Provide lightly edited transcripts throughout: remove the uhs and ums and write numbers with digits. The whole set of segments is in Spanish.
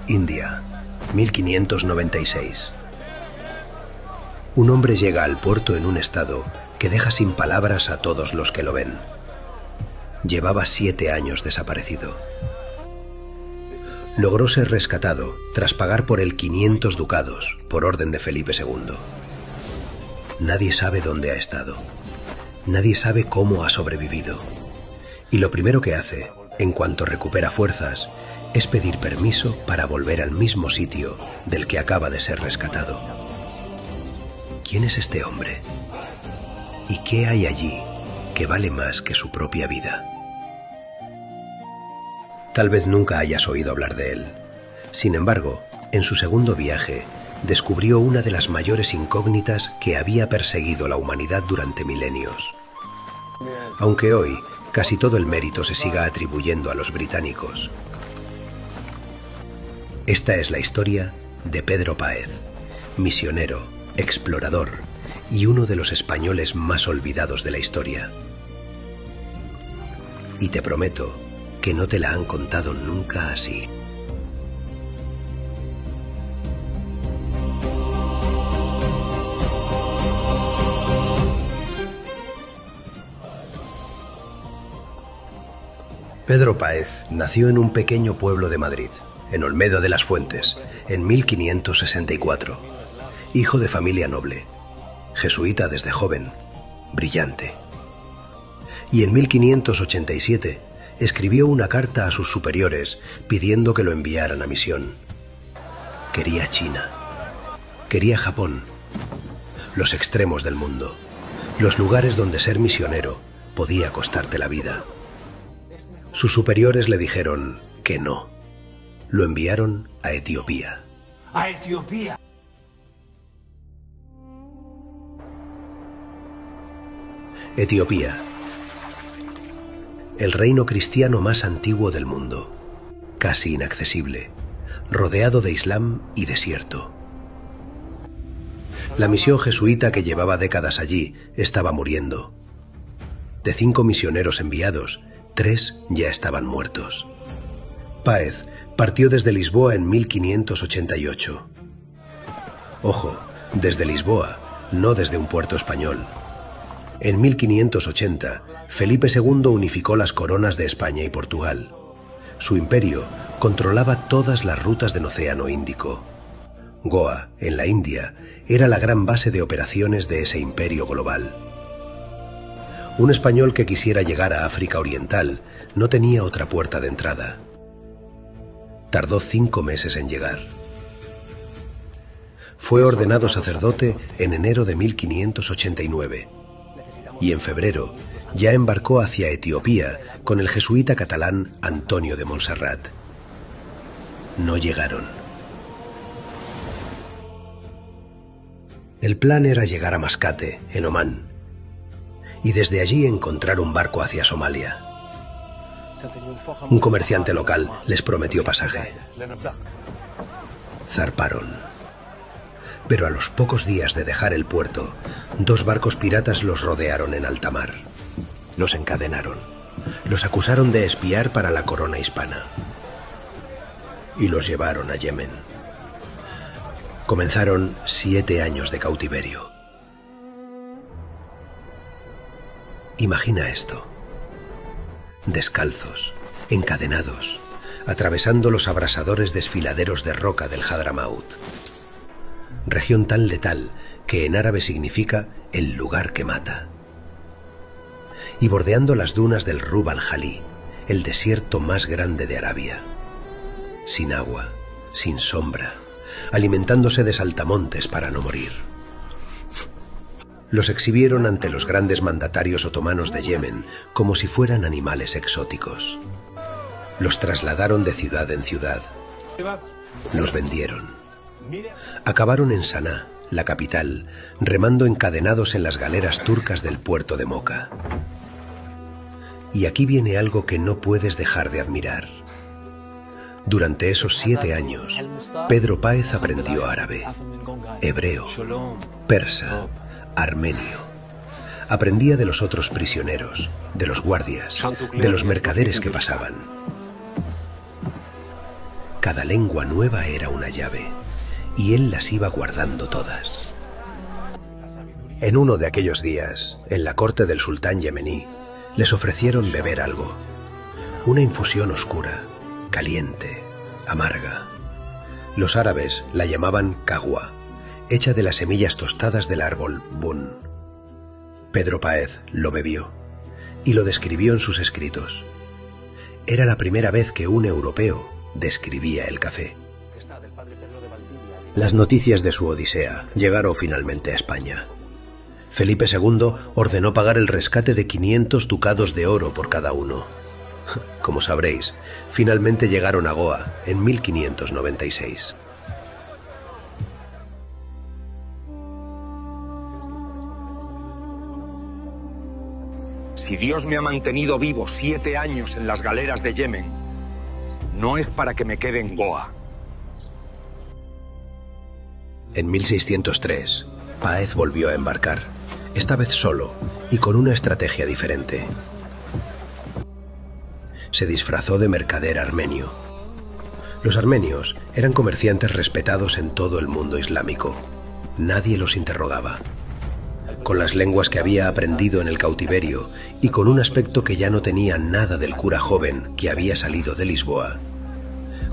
India, 1596. Un hombre llega al puerto en un estado que deja sin palabras a todos los que lo ven. Llevaba 7 años desaparecido. Logró ser rescatado tras pagar por él 500 ducados por orden de Felipe II. Nadie sabe dónde ha estado. Nadie sabe cómo ha sobrevivido. Y lo primero que hace, en cuanto recupera fuerzas, es pedir permiso para volver al mismo sitio del que acaba de ser rescatado. ¿Quién es este hombre? ¿Y qué hay allí que vale más que su propia vida? Tal vez nunca hayas oído hablar de él. Sin embargo, en su segundo viaje, descubrió una de las mayores incógnitas que había perseguido la humanidad durante milenios. Aunque hoy casi todo el mérito se siga atribuyendo a los británicos. Esta es la historia de Pedro Páez, misionero, explorador y uno de los españoles más olvidados de la historia. Y te prometo que no te la han contado nunca así. Pedro Páez nació en un pequeño pueblo de Madrid, en Olmedo de las Fuentes, en 1564. Hijo de familia noble, jesuita desde joven, brillante. Y en 1587 escribió una carta a sus superiores pidiendo que lo enviaran a misión. Quería China, quería Japón, los extremos del mundo, los lugares donde ser misionero podía costarte la vida. Sus superiores le dijeron que no. Lo enviaron a Etiopía. ¡A Etiopía! Etiopía, el reino cristiano más antiguo del mundo, casi inaccesible, rodeado de Islam y desierto. La misión jesuita que llevaba décadas allí estaba muriendo. De 5 misioneros enviados, 3 ya estaban muertos. Páez partió desde Lisboa en 1588. Ojo, desde Lisboa, no desde un puerto español. En 1580, Felipe II unificó las coronas de España y Portugal. Su imperio controlaba todas las rutas del Océano Índico. Goa, en la India, era la gran base de operaciones de ese imperio global. Un español que quisiera llegar a África Oriental no tenía otra puerta de entrada. Tardó 5 meses en llegar. Fue ordenado sacerdote en enero de 1589 y en febrero ya embarcó hacia Etiopía con el jesuita catalán Antonio de Montserrat. No llegaron. El plan era llegar a Mascate, en Omán, y desde allí encontrar un barco hacia Somalia. Un comerciante local les prometió pasaje. Zarparon. Pero a los pocos días de dejar el puerto, 2 barcos piratas los rodearon en alta mar. Los encadenaron. Los acusaron de espiar para la corona hispana. Y los llevaron a Yemen. Comenzaron 7 años de cautiverio. Imagina esto. Descalzos, encadenados, atravesando los abrasadores desfiladeros de roca del Hadramaut. Región tan letal que en árabe significa el lugar que mata. Y bordeando las dunas del Rub al-Jalí, el desierto más grande de Arabia. Sin agua, sin sombra, alimentándose de saltamontes para no morir. Los exhibieron ante los grandes mandatarios otomanos de Yemen como si fueran animales exóticos. Los trasladaron de ciudad en ciudad. Los vendieron. Acabaron en Saná, la capital, remando encadenados en las galeras turcas del puerto de Moca. Y aquí viene algo que no puedes dejar de admirar. Durante esos 7 años, Pedro Páez aprendió árabe, hebreo, persa, armenio. Aprendía de los otros prisioneros, de los guardias, de los mercaderes que pasaban. Cada lengua nueva era una llave, y él las iba guardando todas. En uno de aquellos días, en la corte del sultán yemení, les ofrecieron beber algo. Una infusión oscura, caliente, amarga. Los árabes la llamaban kahwa, hecha de las semillas tostadas del árbol bun. Pedro Páez lo bebió y lo describió en sus escritos. Era la primera vez que un europeo describía el café. Las noticias de su odisea llegaron finalmente a España. Felipe II ordenó pagar el rescate de 500 ducados de oro por cada uno. Como sabréis, finalmente llegaron a Goa en 1596. Si Dios me ha mantenido vivo 7 años en las galeras de Yemen, no es para que me quede en Goa. En 1603, Páez volvió a embarcar, esta vez solo y con una estrategia diferente. Se disfrazó de mercader armenio. Los armenios eran comerciantes respetados en todo el mundo islámico. Nadie los interrogaba. Con las lenguas que había aprendido en el cautiverio y con un aspecto que ya no tenía nada del cura joven que había salido de Lisboa,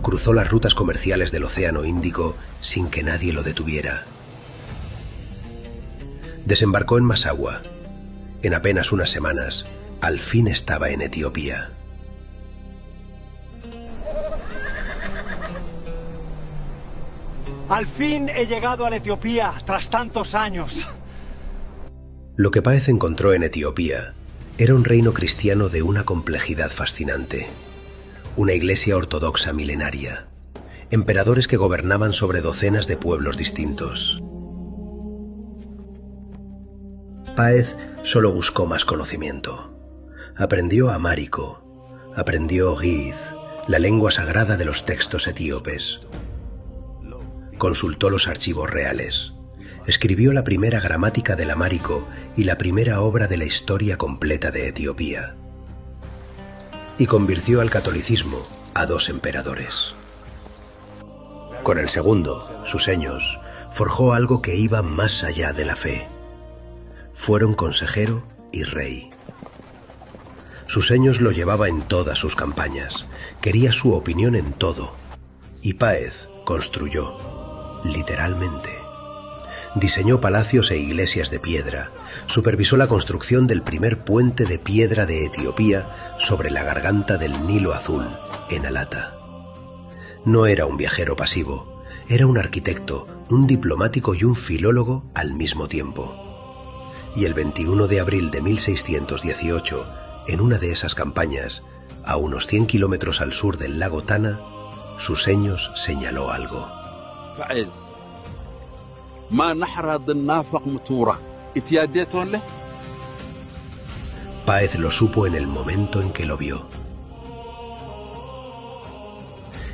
cruzó las rutas comerciales del Océano Índico sin que nadie lo detuviera. Desembarcó en Massawa. En apenas unas semanas, al fin estaba en Etiopía. Al fin he llegado a la Etiopía tras tantos años. Lo que Páez encontró en Etiopía era un reino cristiano de una complejidad fascinante. Una iglesia ortodoxa milenaria. Emperadores que gobernaban sobre docenas de pueblos distintos. Páez solo buscó más conocimiento. Aprendió amárico, aprendió Giz, la lengua sagrada de los textos etíopes. Consultó los archivos reales. Escribió la primera gramática del amárico y la primera obra de la historia completa de Etiopía. Y convirtió al catolicismo a 2 emperadores. Con el segundo, Suseños, forjó algo que iba más allá de la fe. Fueron consejero y rey. Suseños lo llevaba en todas sus campañas, quería su opinión en todo, y Páez construyó, literalmente. Diseñó palacios e iglesias de piedra, supervisó la construcción del primer puente de piedra de Etiopía sobre la garganta del Nilo Azul, en Alata. No era un viajero pasivo, era un arquitecto, un diplomático y un filólogo al mismo tiempo. Y el 21 de abril de 1618, en una de esas campañas, a unos 100 kilómetros al sur del lago Tana, Suseños señaló algo. Páez lo supo en el momento en que lo vio.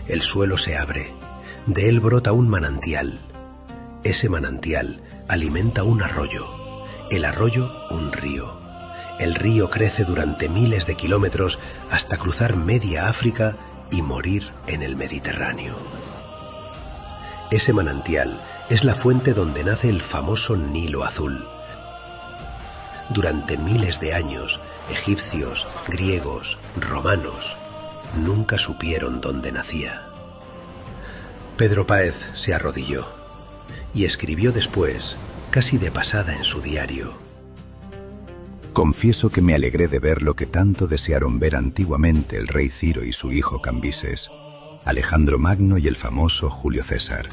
El suelo se abre, de él brota un manantial. Ese manantial alimenta un arroyo, el arroyo un río. El río crece durante miles de kilómetros hasta cruzar media África y morir en el Mediterráneo. Ese manantial es la fuente donde nace el famoso Nilo Azul. Durante miles de años, egipcios, griegos, romanos, nunca supieron dónde nacía. Pedro Páez se arrodilló y escribió después, casi de pasada en su diario: confieso que me alegré de ver lo que tanto desearon ver antiguamente el rey Ciro y su hijo Cambises, Alejandro Magno y el famoso Julio César.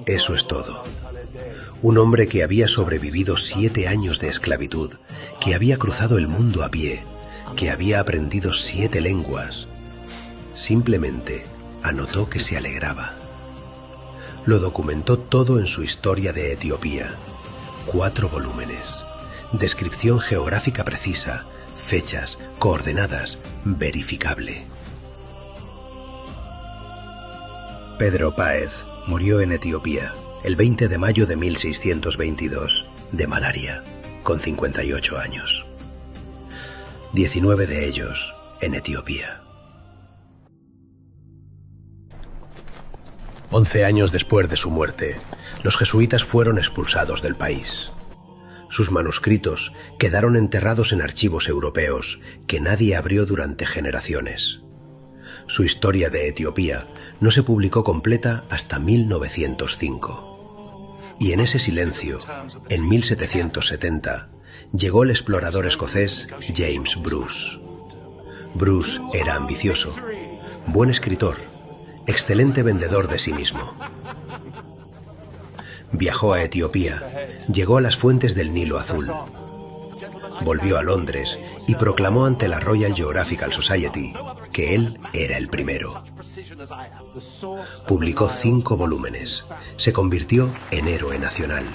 Eso es todo. Un hombre que había sobrevivido 7 años de esclavitud, que había cruzado el mundo a pie, que había aprendido 7 lenguas, simplemente anotó que se alegraba. Lo documentó todo en su historia de Etiopía. 4 volúmenes. Descripción geográfica precisa, fechas, coordenadas, verificable. Pedro Páez murió en Etiopía el 20 de mayo de 1622, de malaria, con 58 años. 19 de ellos en Etiopía. 11 años después de su muerte, los jesuitas fueron expulsados del país. Sus manuscritos quedaron enterrados en archivos europeos que nadie abrió durante generaciones. Su historia de Etiopía no se publicó completa hasta 1905. Y en ese silencio, en 1770, llegó el explorador escocés James Bruce. Bruce era ambicioso, buen escritor, excelente vendedor de sí mismo. Viajó a Etiopía, llegó a las fuentes del Nilo Azul. Volvió a Londres y proclamó ante la Royal Geographical Society que él era el primero. Publicó 5 volúmenes. Se convirtió en héroe nacional.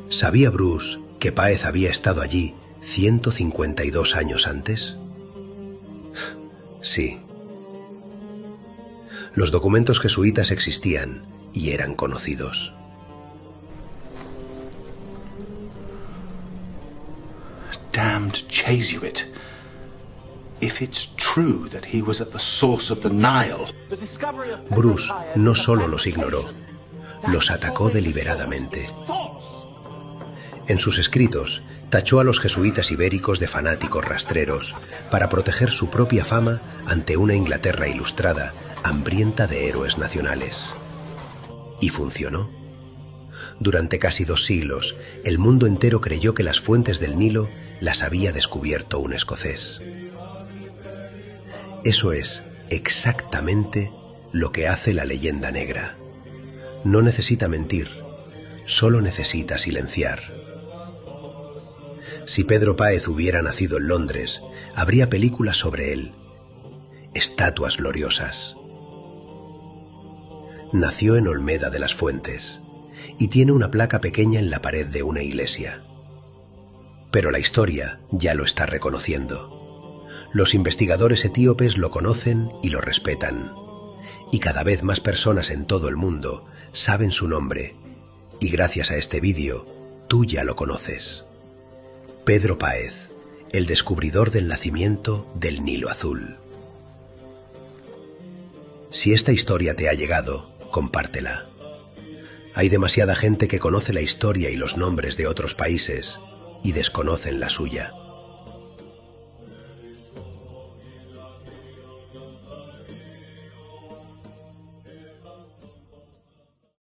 ¿Sabía Bruce que Páez había estado allí 152 años antes? Sí. Los documentos jesuitas existían y eran conocidos. Damned Jesuit. If it's true that he was at the source of the Nile. Bruce no solo los ignoró, los atacó deliberadamente. En sus escritos, tachó a los jesuitas ibéricos de fanáticos rastreros para proteger su propia fama ante una Inglaterra ilustrada, hambrienta de héroes nacionales. Y funcionó. Durante casi 2 siglos, el mundo entero creyó que las fuentes del Nilo las había descubierto un escocés. Eso es exactamente lo que hace la leyenda negra. No necesita mentir, solo necesita silenciar. Si Pedro Páez hubiera nacido en Londres, habría películas sobre él, estatuas gloriosas. Nació en Olmeda de las Fuentes y tiene una placa pequeña en la pared de una iglesia. Pero la historia ya lo está reconociendo. Los investigadores etíopes lo conocen y lo respetan. Y cada vez más personas en todo el mundo saben su nombre. Y gracias a este vídeo, tú ya lo conoces. Pedro Páez, el descubridor del nacimiento del Nilo Azul. Si esta historia te ha llegado, compártela. Hay demasiada gente que conoce la historia y los nombres de otros países y desconocen la suya.